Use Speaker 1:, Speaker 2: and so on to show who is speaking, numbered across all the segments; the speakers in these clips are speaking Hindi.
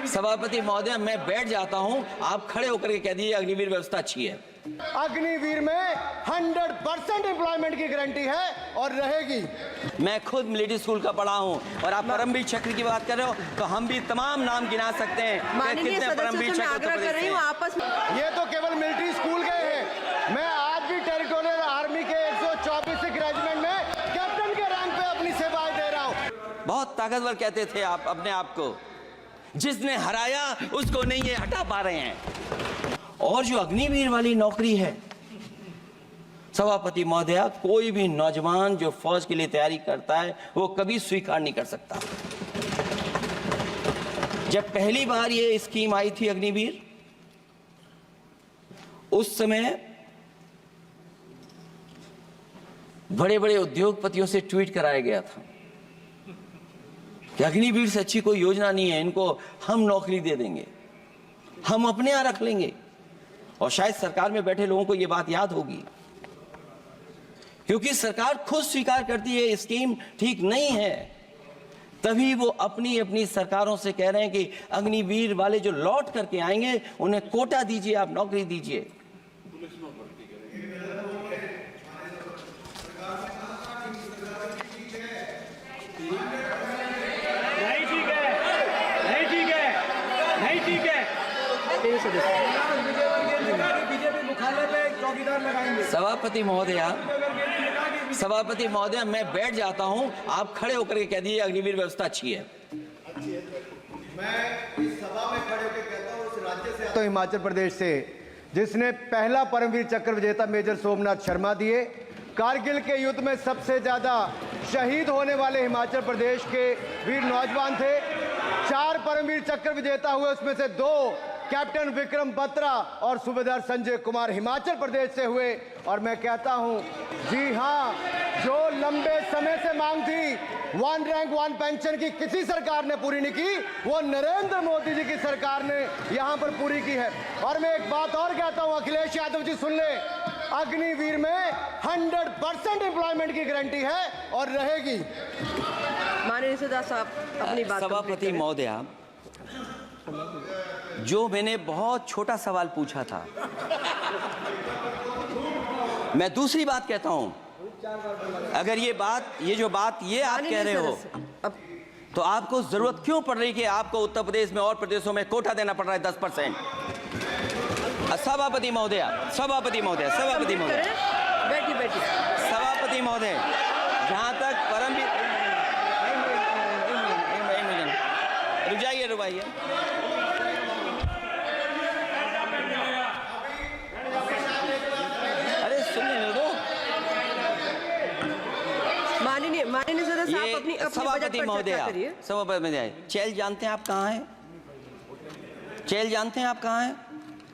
Speaker 1: सभापति महोदय, मैं बैठ जाता हूं, आप खड़े होकर के कह दीजिए अग्निवीर व्यवस्था अच्छी है।
Speaker 2: अग्निवीर में 100% एम्प्लॉयमेंट की गारंटी है और रहेगी।
Speaker 1: मैं खुद मिलिट्री स्कूल का पढ़ा हूं और आप परमवीर चक्र की बात कर रहे हो तो हम भी तमाम नाम गिना सकते हैं कितने परमवीर चक्र
Speaker 2: आपस में। ये तो केवल मिलिट्री स्कूल गए हैं, मैं आज भी टेरिटोरियल आर्मी के 124 रेजिमेंट में कैप्टन के रैंक पे अपनी सेवाएं दे रहा हूं।
Speaker 1: बहुत ताकतवर कहते थे आप अपने आप को, जिसने हराया उसको नहीं ये हटा पा रहे हैं। और जो अग्निवीर वाली नौकरी है सभापति महोदय, कोई भी नौजवान जो फौज के लिए तैयारी करता है वो कभी स्वीकार नहीं कर सकता। जब पहली बार ये स्कीम आई थी अग्निवीर, उस समय बड़े बड़े उद्योगपतियों से ट्वीट कराया गया था कि अग्निवीर से अच्छी कोई योजना नहीं है, इनको हम नौकरी दे देंगे, हम अपने यहां रख लेंगे। और शायद सरकार में बैठे लोगों को यह बात याद होगी, क्योंकि सरकार खुद स्वीकार करती है स्कीम ठीक नहीं है, तभी वो अपनी अपनी सरकारों से कह रहे हैं कि अग्निवीर वाले जो लौट करके आएंगे उन्हें कोटा दीजिए, आप नौकरी दीजिए। सभापति महोदय, मैं बैठ जाता हूं, आप खड़े होकर के कह दीजिए अग्निवीर व्यवस्था अच्छी है।
Speaker 2: मैं इस सभा में खड़े होकर कहता हूं, उस राज्य से तो हिमाचल प्रदेश से जिसने पहला परमवीर चक्र विजेता मेजर सोमनाथ शर्मा दिए, कारगिल के युद्ध में सबसे ज्यादा शहीद होने वाले हिमाचल प्रदेश के वीर नौजवान थे। 4 परमवीर चक्र विजेता हुए, उसमें से 2 कैप्टन विक्रम बत्रा और सूबेदार संजय कुमार हिमाचल प्रदेश से हुए। और मैं कहता हूं, जी हां, जो लंबे समय से मांग थी 1 रैंक 1 पेंशन की किसी सरकार ने पूरी नहीं की, वो नरेंद्र मोदी जी की सरकार ने यहां पर पूरी की है। और मैं एक बात और कहता हूं, अखिलेश यादव जी सुन ले, अग्निवीर में 100% एम्प्लॉयमेंट की गारंटी है और रहेगी।
Speaker 3: माननीय सदा साहब अपनी बात।
Speaker 1: सभापति महोदय, जो मैंने बहुत छोटा सवाल पूछा था, मैं दूसरी बात कहता हूं, अगर ये जो बात आप कह रहे हो, तो आपको जरूरत क्यों पड़ रही कि आपको उत्तर प्रदेश में और प्रदेशों में कोटा देना पड़ रहा है 10%? सभापति महोदय, जहां तक परमवीर, रुक जाइए, अरे सुनिए दो।
Speaker 3: माननीय सदस्य साहब अपनी
Speaker 1: सभापति महोदय, चेल जानते हैं आप कहाँ हैं? चेल जानते हैं आप कहाँ हैं?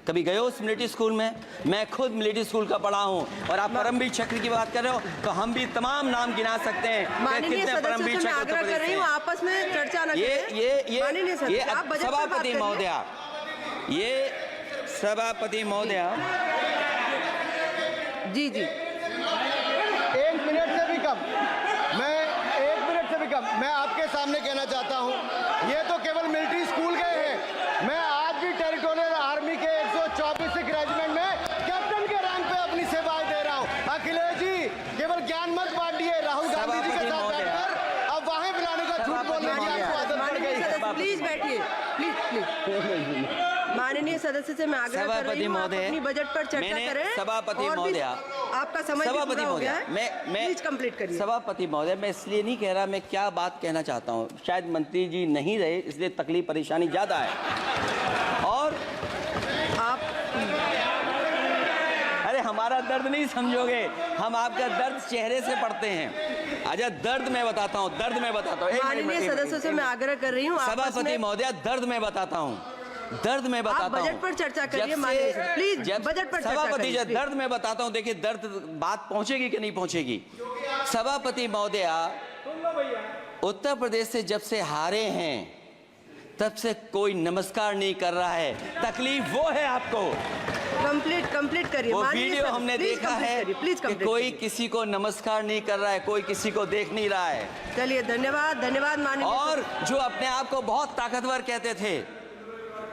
Speaker 1: कभी गए हो उस मिलिट्री स्कूल में? मैं खुद मिलिट्री स्कूल का पढ़ा हूं और आप परमवीर चक्र की बात कर रहे हो तो हम भी तमाम नाम गिना सकते हैं कितने परमवीर चक्र
Speaker 3: आपस में चर्चा न
Speaker 1: ये सभापति महोदय
Speaker 3: जी
Speaker 2: 1 मिनट से भी कम, मैं आपके सामने कहना चाहता हूं, ये तो केवल मिलिट्री स्कूल गए हैं, मैं आज भी टेरिटोरियल आर्मी के 124 रेजिमेंट में कैप्टन के रैंक पे अपनी सेवाएं दे रहा हूं। अखिलेश जी केवल ज्ञान मत बांटिए, राहुल गांधी जी के साथ बैठकर अब वहां बुलाने का झूठ बोलने की आपको आदत पड़ गई।
Speaker 3: प्लीज बैठिए, प्लीज। माननीय सदस्य से मैं आग्रह कर रही हूं, आप अपनी बजट पर चर्चा करें।
Speaker 1: सभापति महोदय,
Speaker 3: आपका समय पूरा हो गया है, प्लीज कंप्लीट करिए।
Speaker 1: सभापति महोदय, मैं इसलिए नहीं कह रहा, मैं क्या बात कहना चाहता हूं, शायद मंत्री जी नहीं रहे इसलिए तकलीफ परेशानी ज्यादा है। और
Speaker 3: आप
Speaker 1: अरे हमारा दर्द नहीं समझोगे, हम आपका दर्द चेहरे से पढ़ते हैं। अच्छा, दर्द मैं बताता हूँ।
Speaker 3: माननीय सदस्यों से मैं आग्रह कर रही हूँ,
Speaker 1: सभापति महोदय, दर्द मैं बताता हूँ।
Speaker 3: बजट पर चर्चा करिए, प्लीज बजट पर
Speaker 1: सभापति जी, दर्द मैं बताता हूँ। देखिए, दर्द बात पहुंचेगी कि नहीं पहुंचेगी। सभापति महोदय, उत्तर प्रदेश से जब से हारे हैं तब से कोई नमस्कार नहीं कर रहा है। तकलीफ वो है आपको।
Speaker 3: कंप्लीट करिए।
Speaker 1: वो वीडियो हमने देखा है कि कोई किसी को नमस्कार नहीं कर रहा है, कोई किसी को देख नहीं रहा है।
Speaker 3: चलिए, धन्यवाद माननीय।
Speaker 1: और जो अपने आप को बहुत ताकतवर कहते थे,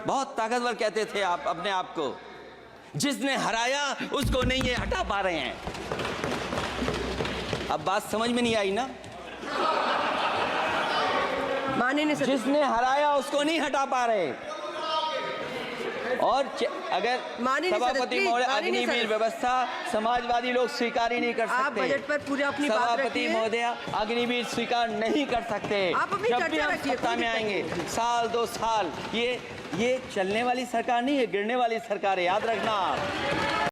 Speaker 1: बहुत ताकतवर कहते थे आप अपने आप को। जिसने हराया उसको नहीं ये हटा पा रहे हैं। अब बात समझ में नहीं आई ना?
Speaker 3: माननीय सदस्य,
Speaker 1: जिसने हराया उसको नहीं हटा पा रहे। और अगर
Speaker 3: माननीय
Speaker 1: सभापति
Speaker 3: सदस्य,
Speaker 1: महोदय,
Speaker 3: माननीय
Speaker 1: अग्निवीर
Speaker 3: सदस्य,
Speaker 1: व्यवस्था समाजवादी लोग स्वीकार ही नहीं कर सकते।
Speaker 3: आप बजट पर पूरी अपनी बात
Speaker 1: सभापति
Speaker 3: रखिए।
Speaker 1: महोदय, अग्निवीर स्वीकार नहीं कर सकते।
Speaker 3: आप अपनी
Speaker 1: जब भी
Speaker 3: चर्चा
Speaker 1: हम
Speaker 3: रखिए,
Speaker 1: सत्ता
Speaker 3: कोई
Speaker 1: में
Speaker 3: दिक्कत
Speaker 1: आएंगे,
Speaker 3: नहीं।
Speaker 1: साल 2 साल, ये चलने वाली सरकार नहीं है, गिरने वाली सरकार है, याद रखना आप।